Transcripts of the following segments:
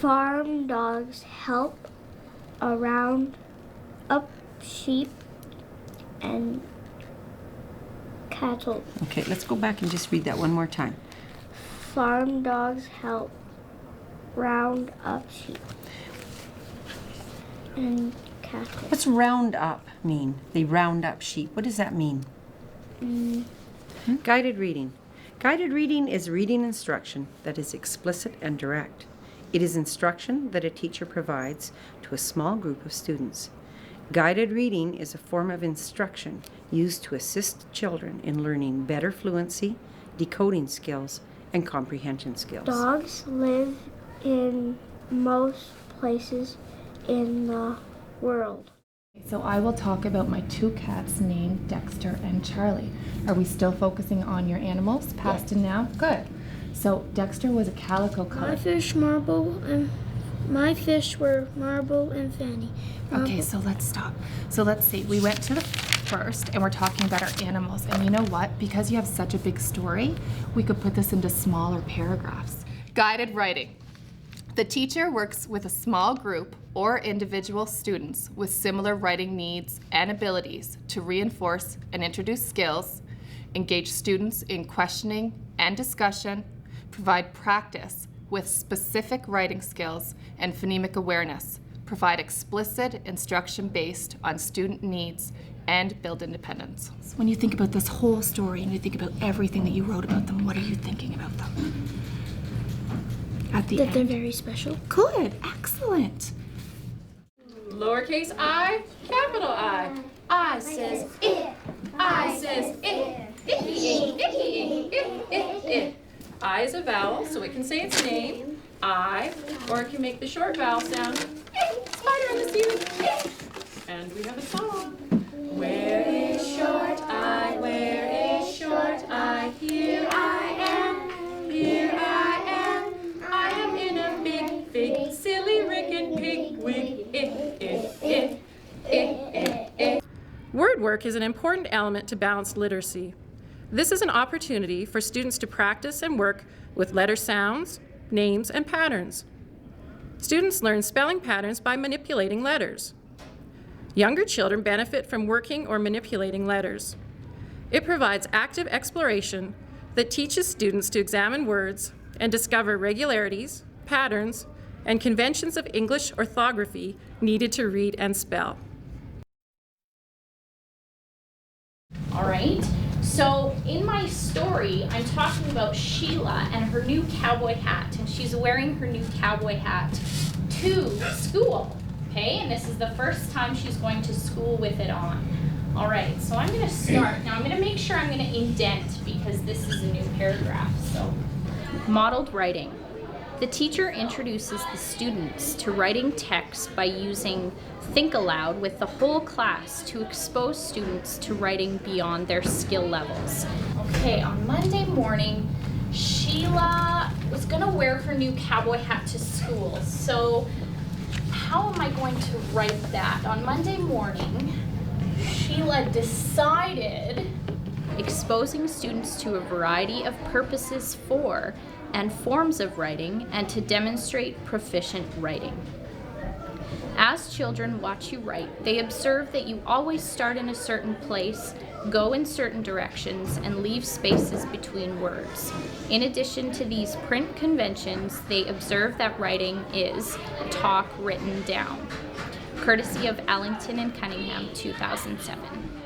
Farm dogs help around up sheep and cattle. Okay, let's go back and just read that one more time. Farm dogs help round up sheep and cattle. What's round up mean? They round up sheep. What does that mean? Guided reading. Guided reading is reading instruction that is explicit and direct. It is instruction that a teacher provides to a small group of students. Guided reading is a form of instruction used to assist children in learning better fluency, decoding skills, and comprehension skills. Dogs live in most places in the world. So I will talk about my two cats named Dexter and Charlie. Are we still focusing on your animals, past and now? Good. So Dexter was a calico color. My fish were Marble and Fanny. Okay, so let's stop. So let's see. We went to the first and we're talking about our animals. And you know what? Because you have such a big story, we could put this into smaller paragraphs. Guided writing. The teacher works with a small group or individual students with similar writing needs and abilities to reinforce and introduce skills, engage students in questioning and discussion, provide practice with specific writing skills and phonemic awareness, provide explicit instruction based on student needs, and build independence. So when you think about this whole story and you think about everything that you wrote about them, what are you thinking about them? At the end. They're very special. Good, excellent. Lowercase I, capital I. I says it. I says it. Icky, icky, it. I is a vowel, so it can say its name, I, or it can make the short vowel sound, spider on the ceiling, and we have a song. Where is short I, where is short I, here I am, I am in a big, big, silly rickety pig wig, Word work is an important element to balanced literacy. This is an opportunity for students to practice and work with letter sounds, names, and patterns. Students learn spelling patterns by manipulating letters. Younger children benefit from working or manipulating letters. It provides active exploration that teaches students to examine words and discover regularities, patterns, and conventions of English orthography needed to read and spell. All right. So in my story, I'm talking about Sheila and her new cowboy hat, and she's wearing her new cowboy hat to school, okay? And this is the first time she's going to school with it on. All right, so I'm gonna start. Now I'm gonna make sure I'm gonna indent because this is a new paragraph, so. Modeled writing. The teacher introduces the students to writing text by using Think Aloud with the whole class to expose students to writing beyond their skill levels. Okay, on Monday morning, Sheila was gonna wear her new cowboy hat to school. So how am I going to write that? On Monday morning, Sheila decided exposing students to a variety of purposes for and forms of writing and to demonstrate proficient writing. As children watch you write, they observe that you always start in a certain place, go in certain directions, and leave spaces between words. In addition to these print conventions, they observe that writing is talk written down. Courtesy of Ellington and Cunningham, 2007.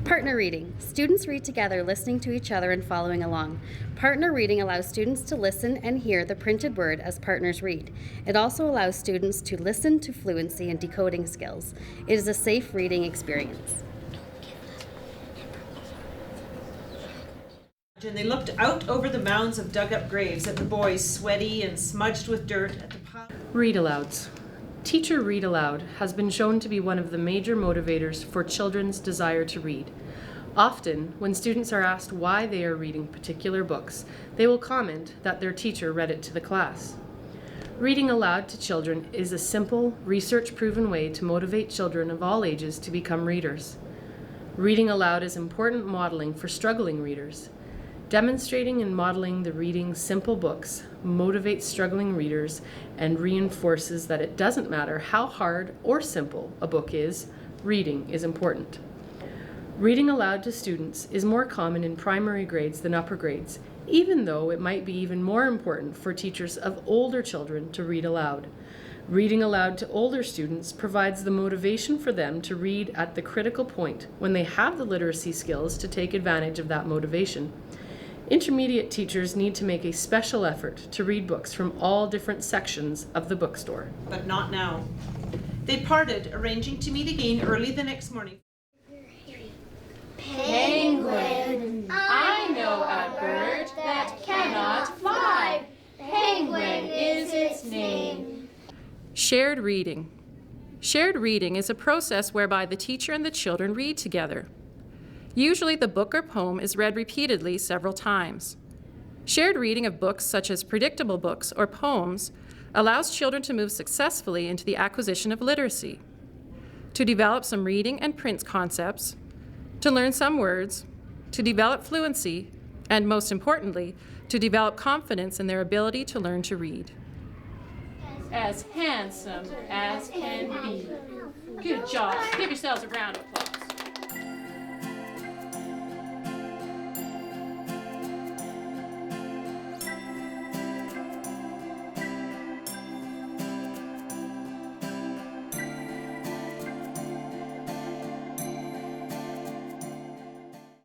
Partner reading. Students read together, listening to each other and following along. Partner reading allows students to listen and hear the printed word as partners read. It also allows students to listen to fluency and decoding skills. It is a safe reading experience. And they looked out over the mounds of dug-up graves at the boys, sweaty and smudged with dirt at the pile. Read-alouds. Teacher read aloud has been shown to be one of the major motivators for children's desire to read. Often, when students are asked why they are reading particular books, they will comment that their teacher read it to the class. Reading aloud to children is a simple, research-proven way to motivate children of all ages to become readers. Reading aloud is important modeling for struggling readers. Demonstrating and modeling the reading simple books motivates struggling readers and reinforces that it doesn't matter how hard or simple a book is, reading is important. Reading aloud to students is more common in primary grades than upper grades, even though it might be even more important for teachers of older children to read aloud. Reading aloud to older students provides the motivation for them to read at the critical point when they have the literacy skills to take advantage of that motivation. Intermediate teachers need to make a special effort to read books from all different sections of the bookstore. But not now. They parted, arranging to meet again early the next morning. Penguin. I know a bird that cannot fly. Penguin is its name. Shared reading. Shared reading is a process whereby the teacher and the children read together. Usually the book or poem is read repeatedly several times. Shared reading of books such as predictable books or poems allows children to move successfully into the acquisition of literacy, to develop some reading and print concepts, to learn some words, to develop fluency, and most importantly, to develop confidence in their ability to learn to read. As handsome as can be. Good job. Give yourselves a round of applause.